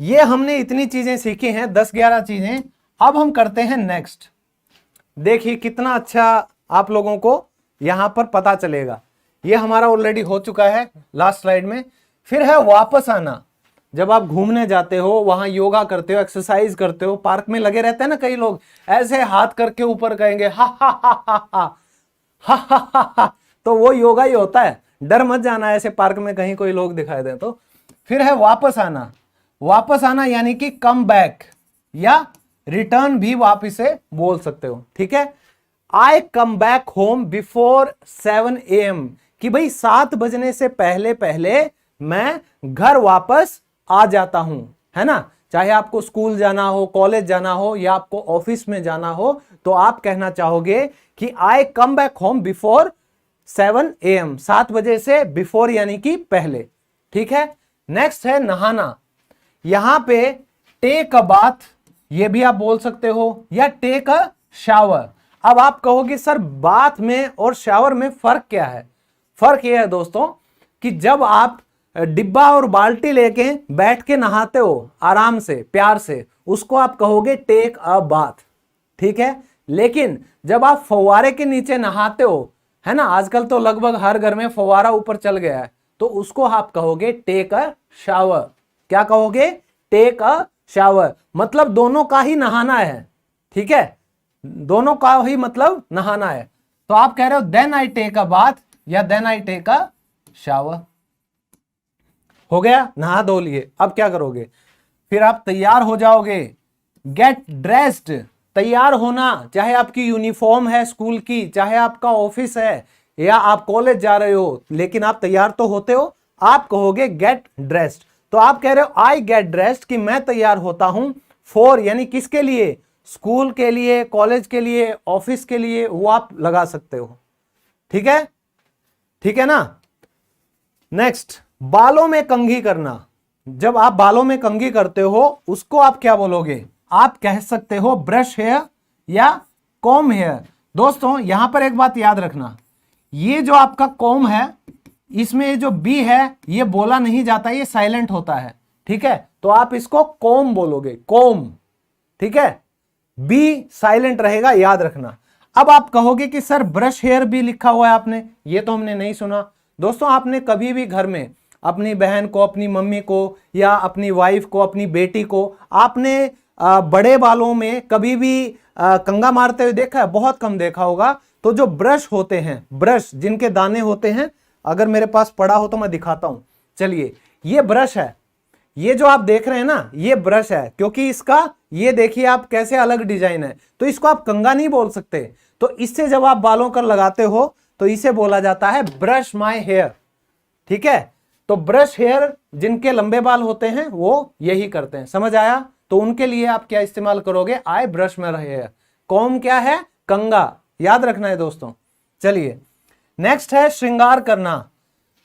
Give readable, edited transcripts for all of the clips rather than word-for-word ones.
ये हमने इतनी चीजें सीखी हैं, 10-11 चीजें। अब हम करते हैं नेक्स्ट। देखिए कितना अच्छा आप लोगों को यहां पर पता चलेगा। ये हमारा ऑलरेडी हो चुका है लास्ट स्लाइड में। फिर है वापस आना। जब आप घूमने जाते हो, वहां योगा करते हो, एक्सरसाइज करते हो, पार्क में लगे रहते हैं ना कई लोग, ऐसे हाथ करके ऊपर कहेंगे हा हा हा हा हा हा हा हा हा, तो वो योगा ही होता है। डर मत जाना ऐसे पार्क में कहीं कोई लोग दिखाई दे तो। फिर है वापस आना। वापस आना यानी कि कम बैक या रिटर्न भी आप इसे बोल सकते हो, ठीक है। I come back home before 7 AM, कि भाई 7 बजने से पहले पहले मैं घर वापस आ जाता हूं, है ना। चाहे आपको स्कूल जाना हो, कॉलेज जाना हो या आपको ऑफिस में जाना हो, तो आप कहना चाहोगे कि I come back home before 7 AM, 7 बजे से बिफोर यानी कि पहले, ठीक है। नेक्स्ट है नहाना। यहां पे टेक अ बाथ ये भी आप बोल सकते हो, या टेक अ शावर। अब आप कहोगे सर बाथ में और शावर में फर्क क्या है। फर्क यह है दोस्तों कि जब आप डिब्बा और बाल्टी लेके बैठ के नहाते हो आराम से प्यार से, उसको आप कहोगे टेक अ बाथ, ठीक है। लेकिन जब आप फव्वारे के नीचे नहाते हो, है ना, आजकल तो लगभग हर घर में फव्वारा ऊपर चल गया है, तो उसको आप कहोगे टेक अ शावर। क्या कहोगे, टेक अ शावर। मतलब दोनों का ही नहाना है, ठीक है, दोनों का ही मतलब नहाना है। तो आप कह रहे हो then I take a bath या then I take a shower. हो गया, नहा धो लिए। अब क्या करोगे, फिर आप तैयार हो जाओगे। गेट ड्रेस्ड, तैयार होना। चाहे आपकी यूनिफॉर्म है स्कूल की, चाहे आपका ऑफिस है या आप कॉलेज जा रहे हो, लेकिन आप तैयार तो होते हो। आप कहोगे गेट ड्रेस्ड। तो आप कह रहे हो आई गेट ड्रेस्ड, कि मैं तैयार होता हूं। फॉर यानी किसके लिए, स्कूल के लिए, कॉलेज के लिए, ऑफिस के लिए, वो आप लगा सकते हो, ठीक है, ठीक है ना। नेक्स्ट, बालों में कंघी करना। जब आप बालों में कंघी करते हो उसको आप क्या बोलोगे, आप कह सकते हो ब्रश हेयर या कॉम हेयर। दोस्तों यहां पर एक बात याद रखना, ये जो आपका कॉम है, इसमें जो बी है ये बोला नहीं जाता, ये साइलेंट होता है, ठीक है। तो आप इसको कॉम बोलोगे, कॉम, ठीक है। बी साइलेंट रहेगा, याद रखना। अब आप कहोगे कि सर ब्रश हेयर भी लिखा हुआ है आपने, ये तो हमने नहीं सुना। दोस्तों आपने कभी भी घर में अपनी बहन को, अपनी मम्मी को या अपनी वाइफ को, अपनी बेटी को आपने बड़े बालों में कभी भी कंघा मारते हुए देखा है? बहुत कम देखा होगा। तो जो ब्रश होते हैं, ब्रश जिनके दाने होते हैं, अगर मेरे पास पड़ा हो तो मैं दिखाता हूं। चलिए, ये ब्रश है, ये जो आप देख रहे हैं ना, ये ब्रश है, क्योंकि इसका ये देखिए आप कैसे अलग डिजाइन है, तो इसको आप कंघा नहीं बोल सकते। तो इससे जब आप बालों कर लगाते हो तो इसे बोला जाता है ब्रश माय हेयर, ठीक है। तो ब्रश हेयर जिनके लंबे बाल होते हैं वो यही करते हैं, समझ आया। तो उनके लिए आप क्या इस्तेमाल करोगे, I brush my hair. Com क्या है, कंघा, याद रखना है दोस्तों। चलिए नेक्स्ट है श्रृंगार करना।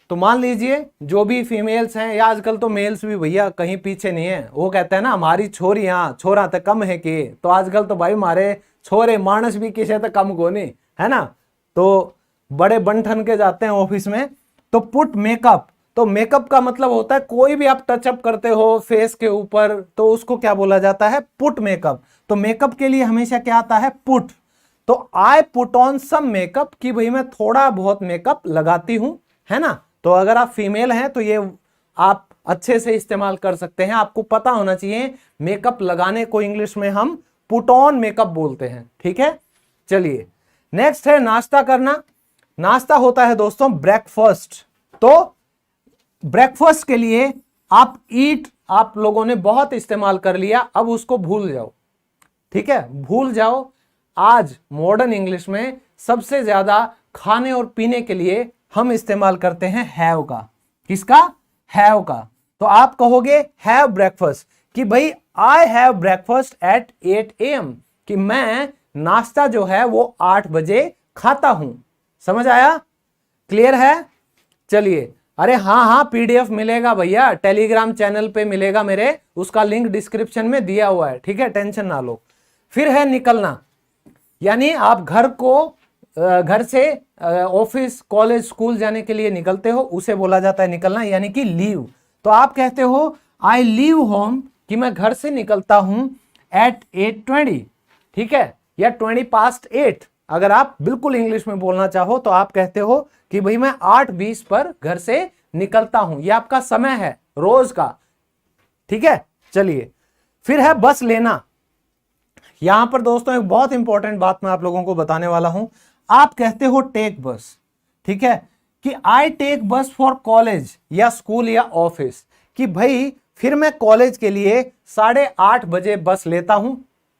तो मान लीजिए जो भी फीमेल्स हैं, या आजकल तो मेल्स भी भैया कहीं पीछे नहीं है, वो कहते हैं ना हमारी छोरियां छोरा तक कम है के, तो आजकल तो भाई हमारे छोरे मानस भी किसी तक कम को नहीं, है ना। तो बड़े बन ठन के जाते हैं ऑफिस में। तो पुट मेकअप, तो मेकअप का मतलब होता है कोई भी आप टचअप करते हो फेस के ऊपर, तो उसको क्या बोला जाता है, पुट मेकअप। तो मेकअप के लिए हमेशा क्या आता है, पुट। तो I put on some makeup, कि भाई मैं थोड़ा बहुत मेकअप लगाती हूं, है ना। तो अगर आप फीमेल हैं तो ये आप अच्छे से इस्तेमाल कर सकते हैं। आपको पता होना चाहिए मेकअप लगाने को इंग्लिश में हम पुट ऑन मेकअप बोलते हैं, ठीक है। चलिए नेक्स्ट है नाश्ता करना। नाश्ता होता है दोस्तों ब्रेकफास्ट। तो ब्रेकफास्ट के लिए आप ईट, आप लोगों ने बहुत इस्तेमाल कर लिया, अब उसको भूल जाओ, ठीक है, भूल जाओ। आज मॉडर्न इंग्लिश में सबसे ज्यादा खाने और पीने के लिए हम इस्तेमाल करते हैं हैव का। किसका, हैव का। तो आप कहोगे हैव ब्रेकफास्ट, कि भाई I have breakfast at 8 AM, कि मैं नाश्ता जो है वो 8 बजे खाता हूं। समझ आया, क्लियर है। चलिए, अरे हाँ हाँ पीडीएफ मिलेगा भैया, टेलीग्राम चैनल पे मिलेगा मेरे, उसका लिंक डिस्क्रिप्शन में दिया हुआ है, ठीक है, टेंशन ना लो। फिर है निकलना, यानी आप घर से ऑफिस, कॉलेज, स्कूल जाने के लिए निकलते हो, उसे बोला जाता है निकलना, यानी कि लीव। तो आप कहते हो आई लीव होम, कि मैं घर से निकलता हूं एट 8:20, ठीक है, या 8:20। अगर आप बिल्कुल इंग्लिश में बोलना चाहो तो आप कहते हो कि भाई मैं 8:20 पर घर से निकलता हूं। यह आपका समय है रोज का, ठीक है। चलिए, फिर है बस लेना। यहां पर दोस्तों एक बहुत इंपॉर्टेंट बात मैं आप लोगों को बताने वाला हूं। आप कहते हो टेक बस, ठीक है, कि आई टेक बस फॉर कॉलेज या स्कूल या ऑफिस, कि भाई फिर मैं कॉलेज के लिए 8:30 बजे बस लेता हूं।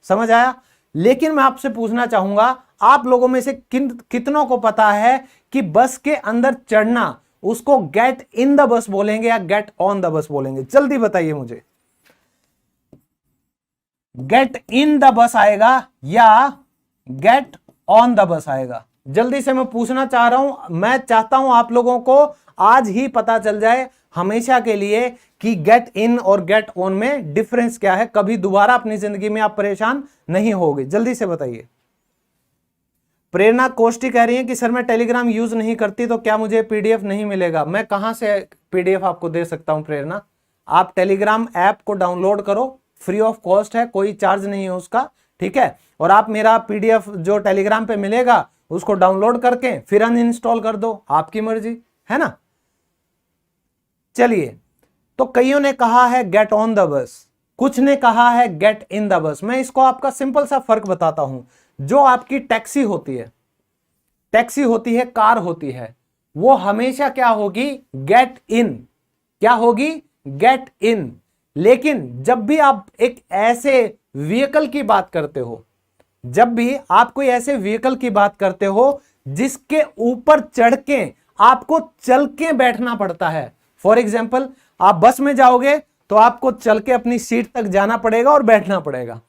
समझ आया? लेकिन मैं आपसे पूछना चाहूंगा, आप लोगों में से कितनों को पता है कि बस के अंदर चढ़ना उसको गेट इन द बस बोलेंगे या गेट ऑन द बस बोलेंगे? जल्दी बताइए मुझे, गेट इन द बस आएगा या गेट ऑन द बस आएगा? जल्दी से मैं पूछना चाह रहा हूं, मैं चाहता हूं आप लोगों को आज ही पता चल जाए हमेशा के लिए कि गेट इन और गेट ऑन में डिफरेंस क्या है। कभी दोबारा अपनी जिंदगी में आप परेशान नहीं होगे। जल्दी से बताइए। प्रेरणा कोष्टी कह रही है कि सर मैं टेलीग्राम यूज नहीं करती तो क्या मुझे पीडीएफ नहीं मिलेगा? मैं कहां से पीडीएफ आपको दे सकता हूं प्रेरणा? आप टेलीग्राम ऐप को डाउनलोड करो, फ्री ऑफ कॉस्ट है, कोई चार्ज नहीं है उसका, ठीक है। और आप मेरा पीडीएफ जो टेलीग्राम पे मिलेगा उसको डाउनलोड करके फिर अनइंस्टॉल कर दो, आपकी मर्जी है ना। चलिए, तो कईयों ने कहा है गेट ऑन द बस, कुछ ने कहा है गेट इन द बस। मैं इसको आपका सिंपल सा फर्क बताता हूं। जो आपकी टैक्सी होती है, कार होती है, वो हमेशा क्या होगी? Get in. क्या होगी? Get in. लेकिन जब भी आप एक ऐसे व्हीकल की बात करते हो, जब भी आप कोई ऐसे व्हीकल की बात करते हो जिसके ऊपर चढ़ के आपको चल के बैठना पड़ता है, फॉर एग्जाम्पल आप बस में जाओगे तो आपको चल के अपनी सीट तक जाना पड़ेगा और बैठना पड़ेगा,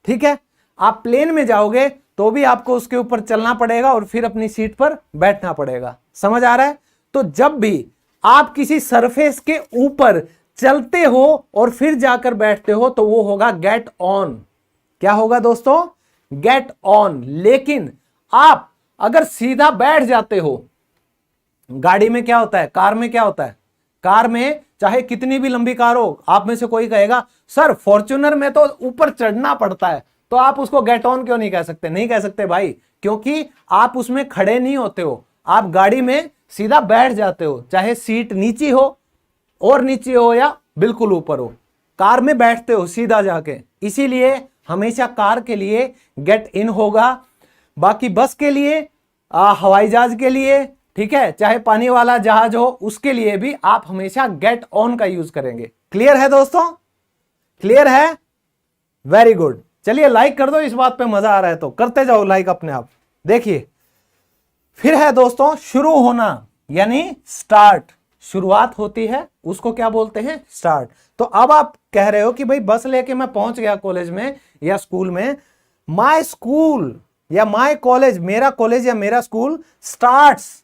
ठीक है। आप प्लेन में जाओगे तो भी आपको उसके ऊपर चलना पड़ेगा और फिर अपनी सीट पर बैठना पड़ेगा। समझ आ रहा है? तो जब भी आप किसी सरफेस के ऊपर चलते हो और फिर जाकर बैठते हो तो वो होगा गेट ऑन। क्या होगा दोस्तों? Get on. लेकिन आप अगर सीधा बैठ जाते हो, गाड़ी में क्या होता है, कार में क्या होता है, कार में चाहे कितनी भी लंबी कार हो, आप में से कोई कहेगा सर फॉर्च्यूनर में तो ऊपर चढ़ना पड़ता है, तो आप उसको गेट ऑन क्यों नहीं कह सकते? नहीं कह सकते भाई, क्योंकि आप उसमें खड़े नहीं होते हो, आप गाड़ी में सीधा बैठ जाते हो, चाहे सीट नीची हो और नीचे हो या बिल्कुल ऊपर हो, कार में बैठते हो सीधा जाके। इसीलिए हमेशा कार के लिए गेट इन होगा। बाकी बस के लिए, हवाई जहाज के लिए, ठीक है, चाहे पानी वाला जहाज हो, उसके लिए भी आप हमेशा गेट ऑन का यूज करेंगे। क्लियर है दोस्तों? क्लियर है? Very good. चलिए लाइक कर दो, इस बात पे मजा आ रहा है तो करते जाओ लाइक अपने आप। देखिए, फिर है दोस्तों शुरू होना, यानी स्टार्ट। शुरुआत होती है उसको क्या बोलते हैं? स्टार्ट। तो अब आप कह रहे हो कि भाई बस लेके मैं पहुंच गया कॉलेज में या स्कूल में, माय स्कूल या माय कॉलेज, मेरा कॉलेज या मेरा स्कूल स्टार्ट्स,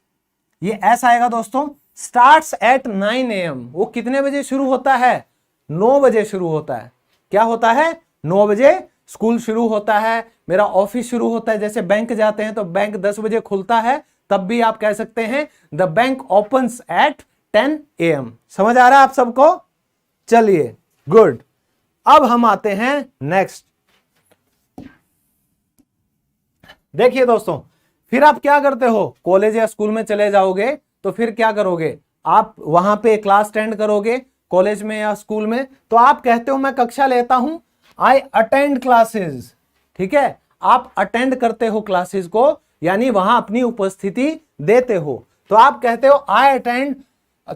ये ऐसा आएगा दोस्तों, स्टार्ट्स एट 9 AM। वो कितने बजे शुरू होता है? 9 बजे शुरू होता है। क्या होता है? 9 बजे स्कूल शुरू होता है, मेरा ऑफिस शुरू होता है। जैसे बैंक जाते हैं तो बैंक 10 बजे खुलता है, तब भी आप कह सकते हैं the bank opens eight 10 AM। समझ आ रहा है आप सबको? चलिए गुड। अब हम आते हैं नेक्स्ट। देखिए दोस्तों, फिर आप क्या करते हो? कॉलेज या स्कूल में चले जाओगे तो फिर क्या करोगे? आप वहां पे क्लास अटेंड करोगे कॉलेज में या स्कूल में, तो आप कहते हो मैं कक्षा लेता हूं, आई अटेंड क्लासेस, ठीक है। आप अटेंड करते हो क्लासेस को, यानी वहां अपनी उपस्थिति देते हो। तो आप कहते हो I attend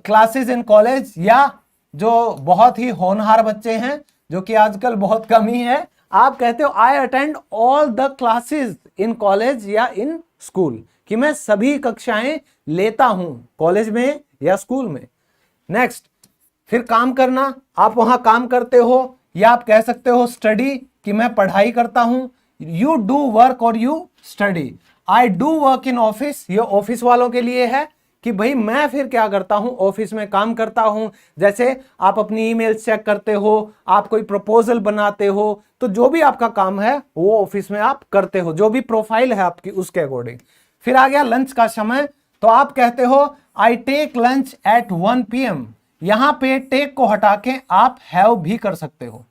classes in college, या जो बहुत ही होनहार बच्चे हैं, जो कि आजकल बहुत कम ही है, आप कहते हो I attend all the classes in college या इन स्कूल, कि मैं सभी कक्षाएं लेता हूं कॉलेज में या स्कूल में। नेक्स्ट, फिर काम करना, आप वहां काम करते हो, या आप कह सकते हो स्टडी, कि मैं पढ़ाई करता हूं। यू डू वर्क और you study. I do work in office, ये ऑफिस वालों के लिए है कि भाई मैं फिर क्या करता हूं, ऑफिस में काम करता हूं। जैसे आप अपनी ईमेल चेक करते हो, आप कोई प्रपोजल बनाते हो, तो जो भी आपका काम है वो ऑफिस में आप करते हो, जो भी प्रोफाइल है आपकी उसके अकॉर्डिंग। फिर आ गया लंच का समय, तो आप कहते हो I take lunch at 1 PM। यहां पे टेक को हटा के आप हैव भी कर सकते हो,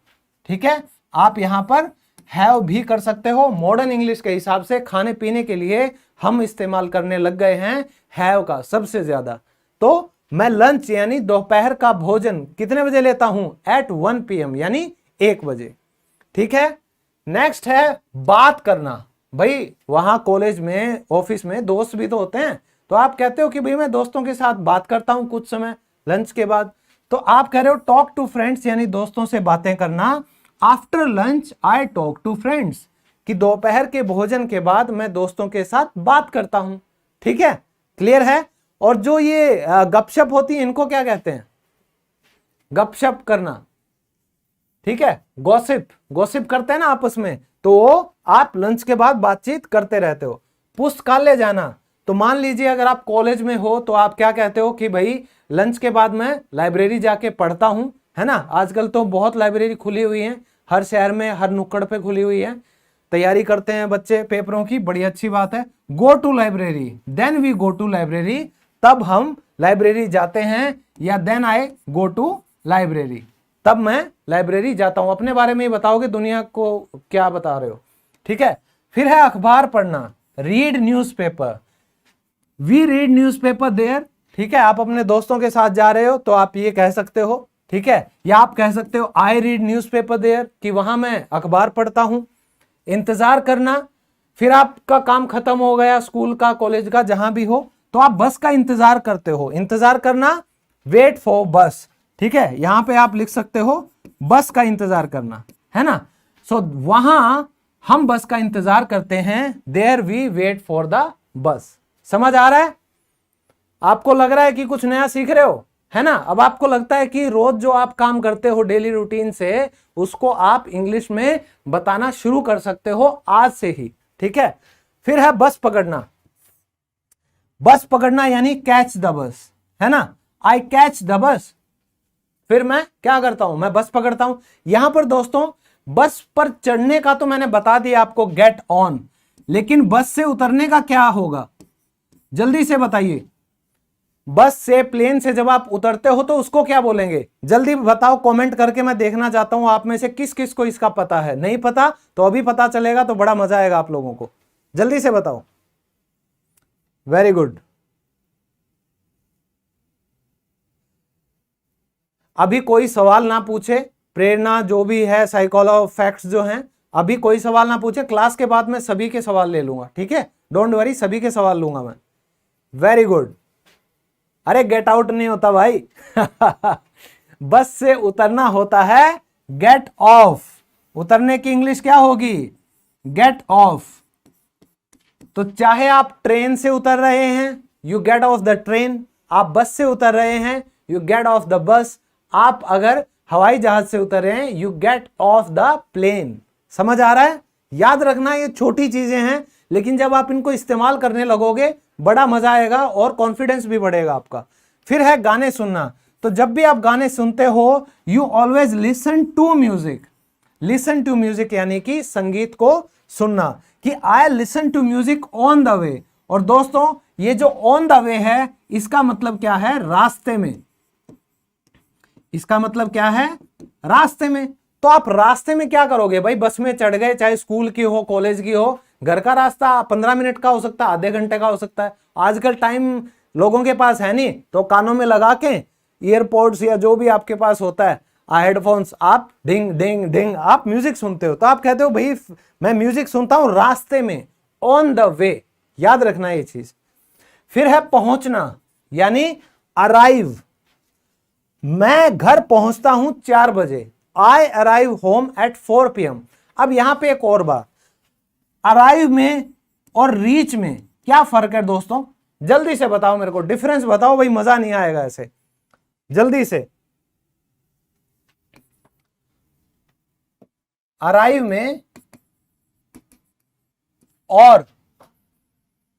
ठीक है, आप यहां पर हैव भी कर सकते हो। मॉडर्न इंग्लिश के हिसाब से खाने पीने के लिए हम इस्तेमाल करने लग गए हैं हैव का सबसे ज्यादा। तो मैं लंच यानी दोपहर का भोजन कितने बजे लेता हूं? एट 1 PM यानी 1 बजे। ठीक है, नेक्स्ट है बात करना। भाई वहां कॉलेज में ऑफिस में दोस्त भी तो होते हैं, तो आप कहते हो कि भाई मैं दोस्तों के साथ बात करता हूं कुछ समय लंच के बाद, तो आप कह रहे हो टॉक टू फ्रेंड्स यानी दोस्तों से बातें करना। After lunch I talk to friends, कि दोपहर के भोजन के बाद मैं दोस्तों के साथ बात करता हूं। ठीक है, क्लियर है। और जो ये गपशप होती है इनको क्या कहते हैं? गपशप करना। ठीक है, गॉसिप, गॉसिप करते हैं ना आपस में, तो आप लंच के बाद बातचीत करते रहते हो। पुस्तकालय जाना, तो मान लीजिए अगर आप कॉलेज में हो तो आप क्या कहते हो कि भाई लंच के बाद मैं लाइब्रेरी जाके पढ़ता हूं, है ना। आजकल तो बहुत लाइब्रेरी खुली हुई है, हर शहर में हर नुक्कड़ पे खुली हुई है। तैयारी करते हैं बच्चे पेपरों की, बड़ी अच्छी बात है। Go to library, then we go to library, तब हम लाइब्रेरी जाते हैं, या then I go to library, तब मैं लाइब्रेरी जाता हूं। अपने बारे में ही बताओगे, दुनिया को क्या बता रहे हो। ठीक है, फिर है अखबार पढ़ना, read newspaper, we read newspaper there. ठीक है, आप अपने दोस्तों के साथ जा रहे हो तो आप ये कह सकते हो। ठीक है, या आप कह सकते हो आई रीड न्यूज़पेपर देयर, कि वहां मैं अखबार पढ़ता हूं। इंतजार करना, फिर आपका काम खत्म हो गया स्कूल का कॉलेज का जहां भी हो, तो आप बस का इंतजार करते हो। इंतजार करना, वेट फॉर बस। ठीक है, यहां पे आप लिख सकते हो बस का इंतजार करना, है ना। सो वहां हम बस का इंतजार करते हैं, there we wait for the bus. समझ आ रहा है? आपको लग रहा है कि कुछ नया सीख रहे हो, है ना। अब आपको लगता है कि रोज जो आप काम करते हो डेली रूटीन से, उसको आप इंग्लिश में बताना शुरू कर सकते हो आज से ही। ठीक है, फिर है बस पकड़ना। बस पकड़ना यानी कैच द बस, है ना। आई कैच द बस, फिर मैं क्या करता हूं? मैं बस पकड़ता हूं। यहां पर दोस्तों बस पर चढ़ने का तो मैंने बता दिया आपको, गेट ऑन, लेकिन बस से उतरने का क्या होगा? जल्दी से बताइए। बस से, प्लेन से जब आप उतरते हो तो उसको क्या बोलेंगे? जल्दी बताओ कमेंट करके, मैं देखना चाहता हूं आप में से किस किस को इसका पता है। नहीं पता तो अभी पता चलेगा, तो बड़ा मजा आएगा आप लोगों को। जल्दी से बताओ। Very good. अभी कोई सवाल ना पूछे, प्रेरणा जो भी है, साइकोलॉजी फैक्ट्स जो हैं, अभी कोई सवाल ना पूछे। क्लास के बाद मैं सभी के सवाल ले लूंगा, ठीक है, डोंट वरी, सभी के सवाल लूंगा मैं। Very good. अरे गेट आउट नहीं होता भाई बस से उतरना होता है गेट ऑफ। उतरने की इंग्लिश क्या होगी? Get off. तो चाहे आप ट्रेन से उतर रहे हैं, you get off the train. आप बस से उतर रहे हैं, you get off the bus. आप अगर हवाई जहाज से उतर रहे हैं, you get off the plane. समझ आ रहा है? याद रखना, ये छोटी चीजें हैं, लेकिन जब आप इनको इस्तेमाल करने लगोगे बड़ा मजा आएगा और कॉन्फिडेंस भी बढ़ेगा आपका। फिर है गाने सुनना। तो जब भी आप गाने सुनते हो, you always listen to music. Listen to music यानी कि संगीत को सुनना, कि I listen to music on the way. और दोस्तों ये जो ऑन द वे है, इसका मतलब क्या है? रास्ते में। इसका मतलब क्या है? रास्ते में। तो आप रास्ते में क्या करोगे भाई? बस में चढ़ गए, चाहे स्कूल की हो, कॉलेज की हो, घर का रास्ता 15 मिनट का हो सकता है, आधे घंटे का हो सकता है। आजकल टाइम लोगों के पास है नहीं, तो कानों में लगा के ईयरपोड्स या जो भी आपके पास होता है, हेडफोन्स, आप डिंग डिंग डिंग आप म्यूजिक सुनते हो। तो आप कहते हो भाई मैं म्यूजिक सुनता हूं रास्ते में, ऑन द वे। याद रखना ये चीज। फिर है पहुंचना, यानी अराइव। मैं घर पहुंचता हूं 4 बजे, आई अराइव होम एट 4 PM। अब यहां पे एक और बात, अराइव में और रीच में क्या फर्क है दोस्तों? जल्दी से बताओ मेरे को, डिफरेंस बताओ भाई, मजा नहीं आएगा ऐसे। जल्दी से। अराइव में और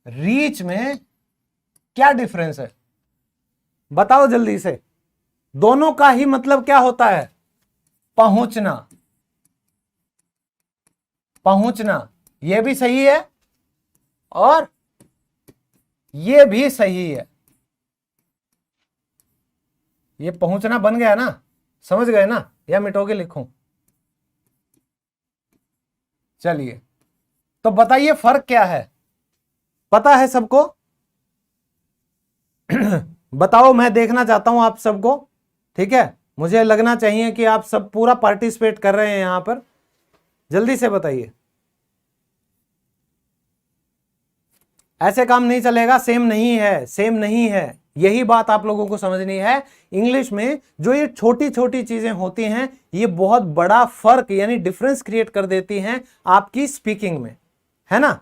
रीच में क्या डिफरेंस है? बताओ जल्दी से। दोनों का ही मतलब क्या होता है? पहुंचना। पहुंचना, यह भी सही है और यह भी सही है। ये पहुंचना बन गया ना? समझ गए ना? या मिटो के लिखूं? चलिए, तो बताइए फर्क क्या है, पता है सबको? बताओ, मैं देखना चाहता हूं आप सबको। ठीक है, मुझे लगना चाहिए कि आप सब पूरा पार्टिसिपेट कर रहे हैं यहां पर। जल्दी से बताइए। ऐसे काम नहीं चलेगा, सेम नहीं है, सेम नहीं है। यही बात आप लोगों को समझनी है। इंग्लिश में जो ये छोटी छोटी चीजें होती हैं, ये बहुत बड़ा फर्क यानी डिफरेंस क्रिएट कर देती हैं आपकी स्पीकिंग में, है ना?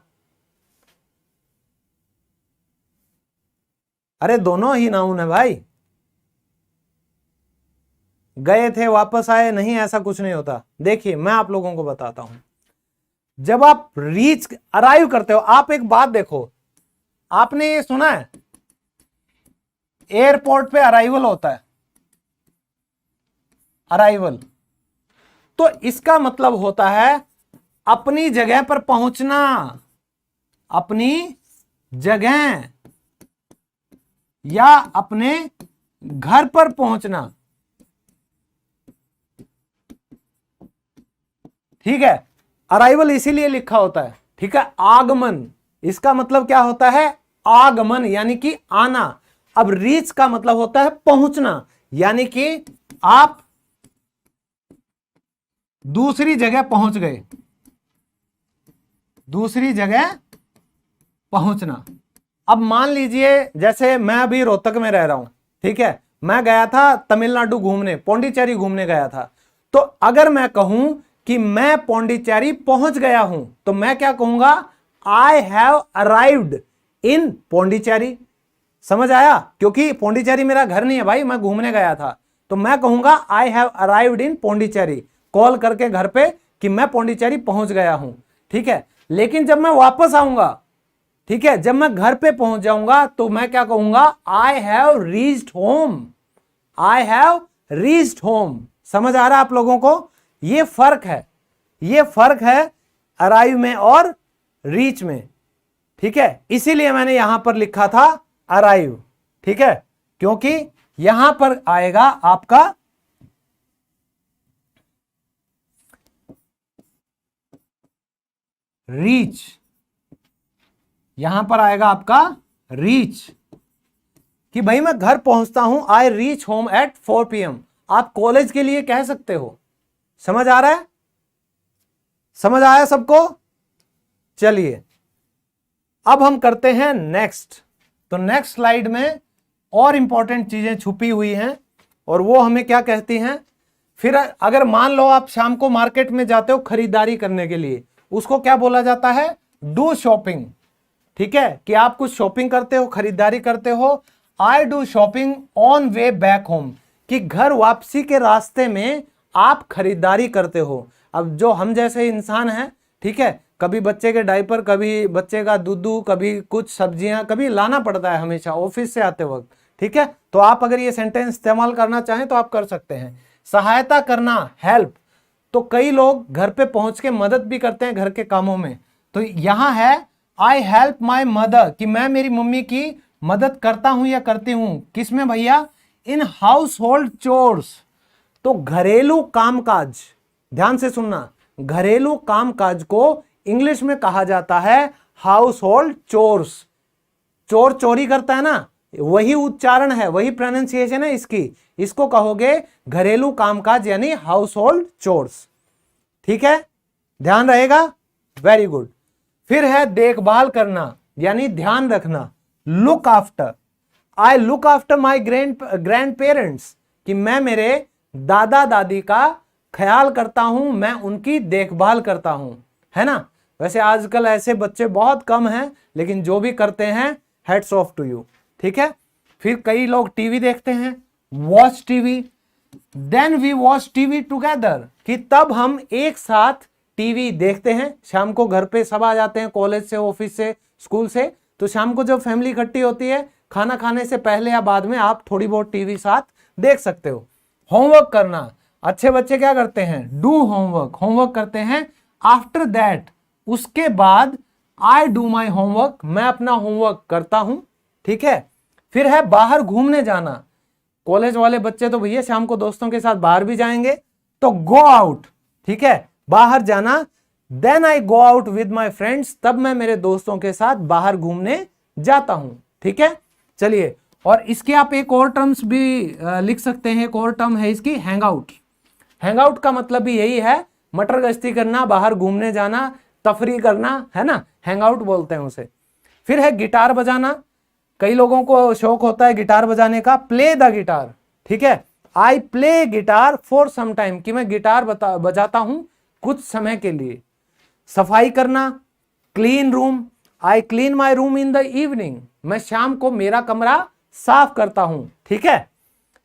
अरे दोनों ही नाउन है भाई। गए थे वापस आए नहीं, ऐसा कुछ नहीं होता। देखिए मैं आप लोगों को बताता हूं, जब आप रीच अराइव करते हो, आप एक बात देखो, आपने ये सुना है एयरपोर्ट पे अराइवल होता है, अराइवल, तो इसका मतलब होता है अपनी जगह पर पहुंचना, अपनी जगह या अपने घर पर पहुंचना। ठीक है, अराइवल इसीलिए लिखा होता है। ठीक है, आगमन, इसका मतलब क्या होता है? आगमन यानी कि आना। अब रीच का मतलब होता है पहुंचना, यानी कि आप दूसरी जगह पहुंच गए, दूसरी जगह पहुंचना। अब मान लीजिए जैसे मैं अभी रोहतक में रह रहा हूं, ठीक है, मैं गया था तमिलनाडु घूमने, पौंडीचेरी घूमने गया था। तो अगर मैं कहूं कि मैं पौंडीचेरी पहुंच गया हूं, तो मैं क्या कहूंगा? I have arrived in Pondicherry. समझ आया? क्योंकि पौंडीचेरी मेरा घर नहीं है भाई, मैं घूमने गया था, तो मैं कहूंगा I have arrived in Pondicherry, call करके घर पे कि मैं पौंडीचेरी पहुंच गया हूं। ठीक है, लेकिन जब मैं वापस आऊंगा, ठीक है, जब मैं घर पे पहुंच जाऊंगा, तो मैं क्या कहूंगा? I have reached home, I have reached home. समझ आ रहा है आप लोगों को? ये फर्क है, ये फर्क है अराइव में और रीच में। ठीक है, इसीलिए मैंने यहां पर लिखा था अराइव। ठीक है, क्योंकि यहां पर आएगा आपका रीच, यहां पर आएगा आपका रीच, कि भाई मैं घर पहुंचता हूं, I reach home at 4 PM। आप कॉलेज के लिए कह सकते हो। समझ आ रहा है? समझ आया सबको? चलिए अब हम करते हैं नेक्स्ट। तो नेक्स्ट स्लाइड में और इंपॉर्टेंट चीजें छुपी हुई हैं, और वो हमें क्या कहती हैं। फिर अगर मान लो आप शाम को मार्केट में जाते हो खरीदारी करने के लिए, उसको क्या बोला जाता है? Do shopping. ठीक है, कि आप कुछ शॉपिंग करते हो, खरीदारी करते हो। I do shopping on way back home, कि घर वापसी के रास्ते में आप खरीदारी करते हो। अब जो हम जैसे इंसान हैं, ठीक है, कभी बच्चे के डायपर, कभी बच्चे का दूध, कभी कुछ सब्जियां, कभी लाना पड़ता है हमेशा ऑफिस से आते वक्त। ठीक है, तो आप अगर ये सेंटेंस इस्तेमाल करना चाहें तो आप कर सकते हैं। सहायता करना, हेल्प, तो कई लोग घर पे पहुंच के मदद भी करते हैं घर के कामों में। तो यहां है आई हेल्प माई मदर, कि मैं मेरी मम्मी की मदद करता हूं या करती हूं। किसमें भैया? In house hold chores. तो घरेलू कामकाज, ध्यान से सुनना, घरेलू कामकाज को इंग्लिश में कहा जाता है हाउस होल्ड चोर्स। चोर चोरी करता है ना, वही उच्चारण है, वही प्रोनाउंसिएशन है इसकी। इसको कहोगे घरेलू कामकाज यानी हाउस होल्ड चोर्स। ठीक है, ध्यान रहेगा? Very good. फिर है देखभाल करना यानी ध्यान रखना, look after. I look after my grand parents, कि मैं मेरे दादा दादी का ख्याल करता हूं, मैं उनकी देखभाल करता हूं, है ना? वैसे आजकल ऐसे बच्चे बहुत कम हैं, लेकिन जो भी करते हैं हेड्स ऑफ टू यू। ठीक है, फिर कई लोग टीवी देखते हैं, watch TV, then we watch TV together, कि तब हम एक साथ टीवी देखते हैं। शाम को घर पे सब आ जाते हैं, कॉलेज से, ऑफिस से, स्कूल से, तो शाम को जब फैमिली इकट्ठी होती है, खाना खाने से पहले या बाद में आप थोड़ी बहुत टीवी साथ देख सकते हो। होमवर्क करना, अच्छे बच्चे क्या करते हैं? डू होमवर्क, होमवर्क करते हैं। आफ्टर दैट, उसके बाद आई डू माई होमवर्क, मैं अपना होमवर्क करता हूं। ठीक है, फिर है बाहर घूमने जाना। कॉलेज वाले बच्चे तो भैया शाम को दोस्तों के साथ बाहर भी जाएंगे, तो गो आउट। ठीक है, बाहर जाना, then I go out with my friends, तब मैं मेरे दोस्तों के साथ बाहर घूमने जाता हूं। ठीक है, चलिए, और इसके आप एक और टर्म्स भी लिख सकते हैं। एक और टर्म है इसकी, हैंग आउट। हैंग आउट का मतलब भी यही है, मटर गश्ती करना, बाहर घूमने जाना, तफरी करना, है ना, हैंग आउट बोलते हैं उसे। फिर है गिटार बजाना, कई लोगों को शौक होता है गिटार बजाने का। प्ले द गिटार, ठीक है, I play guitar for some time, कि मैं गिटार बजाता हूं कुछ समय के लिए। सफाई करना, clean room, I clean my room in the evening, मैं शाम को मेरा कमरा साफ करता हूं। ठीक है,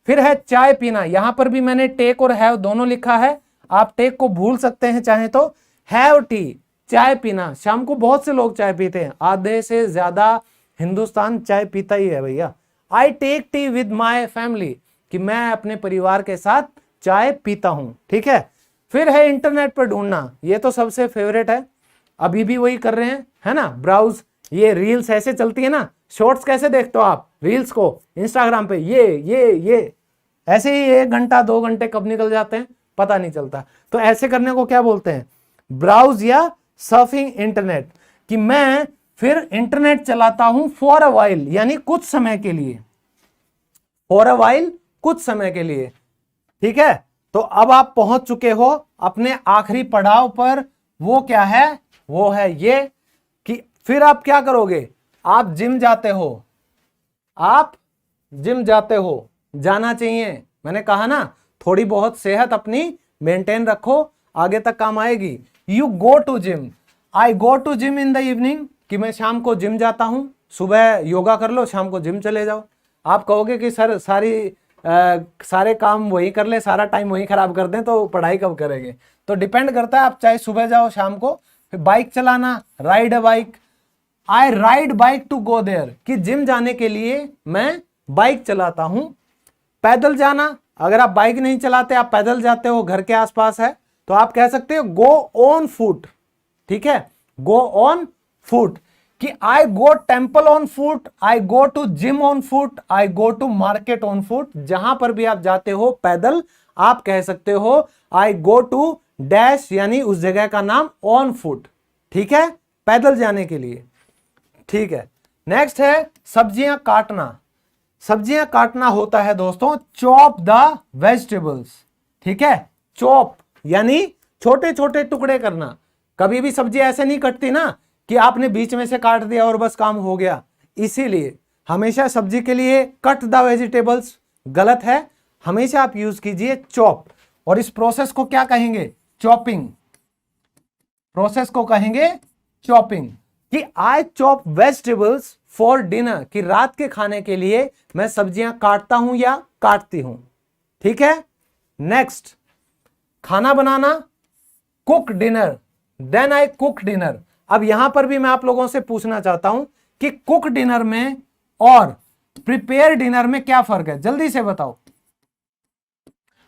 फिर है चाय पीना, यहां पर भी मैंने टेक और हैव दोनों लिखा है, आप टेक को भूल सकते हैं चाहे तो। हैव टी, चाय पीना, शाम को बहुत से लोग चाय पीते हैं, आधे से ज्यादा हिंदुस्तान चाय पीता ही है भैया। I take tea with my family, कि मैं अपने परिवार के साथ चाय पीता हूं। ठीक है, फिर है इंटरनेट पर ढूंढना, ये तो सबसे फेवरेट है, अभी भी वही कर रहे हैं, है ना, ब्राउज। ये रील्स ऐसे चलती है ना, शॉर्ट्स कैसे देखते हो आप रील्स को इंस्टाग्राम पे, ये ऐसे ही 1 घंटा 2 घंटे कब निकल जाते हैं पता नहीं चलता। तो ऐसे करने को क्या बोलते हैं, ब्राउज या सर्फिंग इंटरनेट, कि मैं फिर इंटरनेट चलाता हूं फॉर अ वाइल, यानी कुछ समय के लिए, फॉर अ वाइल, कुछ समय के लिए। ठीक है, तो अब आप पहुंच चुके हो अपने आखिरी पड़ाव पर, वो क्या है, वो है ये कि फिर आप क्या करोगे, आप जिम जाते हो, आप जिम जाते हो, जाना चाहिए, मैंने कहा ना, थोड़ी बहुत सेहत अपनी मेंटेन रखो, आगे तक काम आएगी। You go to gym, I go to gym in the evening, कि मैं शाम को जिम जाता हूं, सुबह योगा कर लो, शाम को जिम चले जाओ। आप कहोगे कि सर सारे काम वही कर ले, सारा टाइम वही खराब कर दें, तो पढ़ाई कब करेंगे। तो डिपेंड करता है, आप चाहे सुबह जाओ शाम को। फिर बाइक चलाना, ride a bike, I ride bike to go there, कि जिम जाने के लिए मैं बाइक चलाता हूं। पैदल जाना, अगर आप बाइक नहीं चलाते, आप पैदल जाते हो, घर के आसपास है, तो आप कह सकते हो गो ऑन फुट। ठीक है, गो ऑन फुट, कि I go temple on foot, I go to gym on foot, I go to market on foot. जहां पर भी आप जाते हो पैदल, आप कह सकते हो आई गो टू डैश, यानी उस जगह का नाम ऑन फुट। ठीक है, पैदल जाने के लिए। ठीक है, नेक्स्ट है सब्जियां काटना। सब्जियां काटना होता है दोस्तों चॉप द वेजिटेबल्स। ठीक है, चॉप यानी छोटे छोटे टुकड़े करना। कभी भी सब्जी ऐसे नहीं कटती ना कि आपने बीच में से काट दिया और बस काम हो गया, इसीलिए हमेशा सब्जी के लिए कट द वेजिटेबल्स गलत है, हमेशा आप यूज कीजिए चॉप। और इस प्रोसेस को क्या कहेंगे, चॉपिंग। प्रोसेस को कहेंगे चॉपिंग, कि I chop vegetables for dinner, कि रात के खाने के लिए मैं सब्जियां काटता हूं या काटती हूं। ठीक है, नेक्स्ट खाना बनाना, cook dinner, then I cook dinner. अब यहां पर भी मैं आप लोगों से पूछना चाहता हूं कि कुक डिनर में और प्रिपेयर डिनर में क्या फर्क है, जल्दी से बताओ।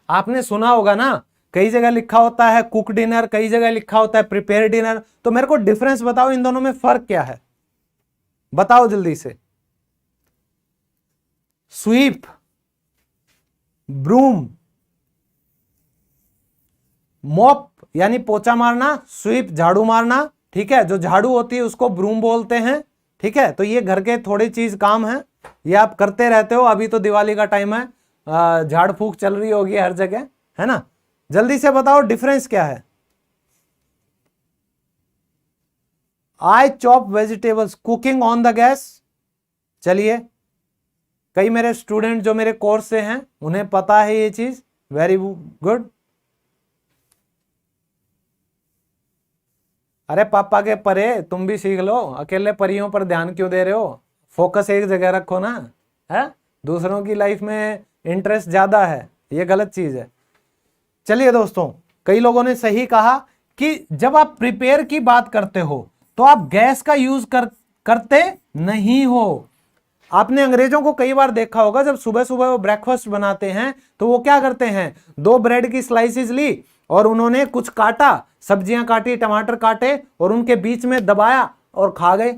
आपने सुना होगा ना, कई जगह लिखा होता है कुक डिनर, कई जगह लिखा होता है प्रिपेयर डिनर, तो मेरे को डिफरेंस बताओ, इन दोनों में फर्क क्या है, बताओ जल्दी से। स्वीप, ब्रूम, मॉप यानी पोछा मारना, स्वीप झाड़ू मारना। ठीक है, जो झाड़ू होती है उसको ब्रूम बोलते हैं। ठीक है, तो ये घर के थोड़ी चीज काम है, ये आप करते रहते हो। अभी तो दिवाली का टाइम है, झाड़ फूक चल रही होगी हर जगह, है ना, जल्दी से बताओ डिफरेंस क्या है। I chop vegetables, cooking on the gas. चलिए, कई मेरे स्टूडेंट जो मेरे कोर्स से हैं उन्हें पता है ये चीज, वेरी गुड। अरे पापा के परे तुम भी सीख लो, अकेले परियों पर ध्यान क्यों दे रहे हो, फोकस एक जगह रखो ना, है, दूसरों की लाइफ में इंटरेस्ट ज्यादा है, ये गलत चीज है। चलिए दोस्तों, कई लोगों ने सही कहा कि जब आप प्रिपेयर की बात करते हो तो आप गैस का यूज करते नहीं हो। आपने अंग्रेजों को कई बार देखा होगा, जब सुबह सुबह वो ब्रेकफास्ट बनाते हैं तो वो क्या करते हैं, 2 ब्रेड की स्लाइसेस ली और उन्होंने कुछ काटा, सब्जियां काटी, टमाटर काटे और उनके बीच में दबाया और खा गए,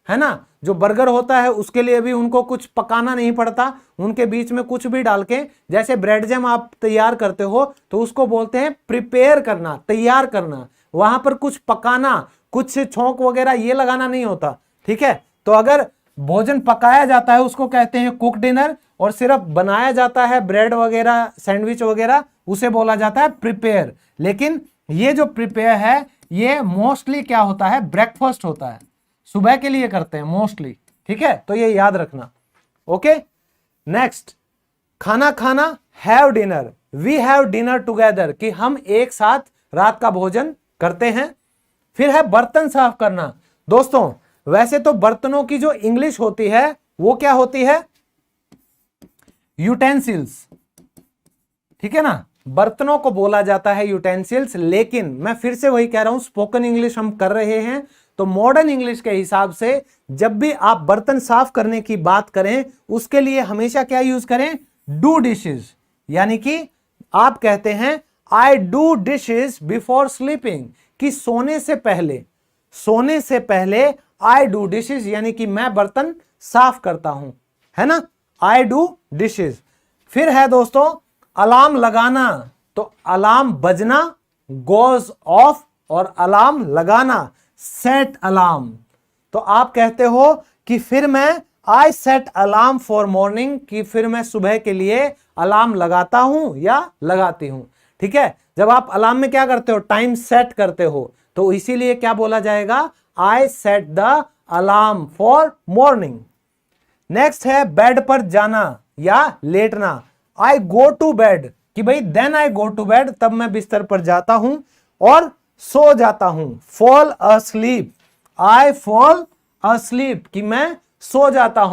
है ना। जो बर्गर होता है उसके लिए भी उनको कुछ पकाना नहीं पड़ता, उनके बीच में कुछ भी डाल के, जैसे ब्रेड जैम आप तैयार करते हो तो उसको बोलते हैं प्रिपेयर करना, तैयार करना। वहां पर कुछ पकाना, कुछ छोंक वगैरह ये लगाना नहीं होता, ठीक है। तो अगर भोजन पकाया जाता है उसको कहते हैं कुक डिनर, और सिर्फ बनाया जाता है ब्रेड वगैरह, सैंडविच वगैरह, उसे बोला जाता है प्रिपेयर। लेकिन ये जो प्रिपेयर है ये मोस्टली क्या होता है, ब्रेकफास्ट होता है, सुबह के लिए करते हैं मोस्टली, ठीक है। तो ये याद रखना, ओके। नेक्स्ट, खाना खाना, have dinner, we have dinner together, कि हम एक साथ रात का भोजन करते हैं। फिर है बर्तन साफ करना। दोस्तों वैसे तो बर्तनों की जो इंग्लिश होती है वो क्या होती है, यूटेंसिल्स, ठीक है ना, बर्तनों को बोला जाता है यूटेंसिल्स। लेकिन मैं फिर से वही कह रहा हूं, स्पोकन इंग्लिश हम कर रहे हैं, तो मॉडर्न इंग्लिश के हिसाब से जब भी आप बर्तन साफ करने की बात करें उसके लिए हमेशा क्या यूज करें, डू डिशेज। यानी कि आप कहते हैं I do dishes before sleeping, कि सोने से पहले आई डू डिशेज, यानी कि मैं बर्तन साफ करता हूं, है ना, आई डू डिशेज। फिर है दोस्तों अलार्म लगाना, तो अलार्म बजना, गोज ऑफ, और अलार्म लगाना, सेट अलार्म। तो आप कहते हो कि फिर मैं आई सेट अलार्म फॉर मॉर्निंग, कि फिर मैं सुबह के लिए अलार्म लगाता हूं या लगाती हूं, ठीक है। जब आप अलार्म में क्या करते हो, टाइम सेट करते हो, तो इसीलिए क्या बोला जाएगा, I set the alarm for morning. Next है बेड पर जाना या लेटना, आई गो टू बेड, कि भाई then I go to bed, तब मैं बिस्तर पर जाता हूं और सो जाता हूं, fall asleep, I fall asleep, कि मैं सो जाता हूं।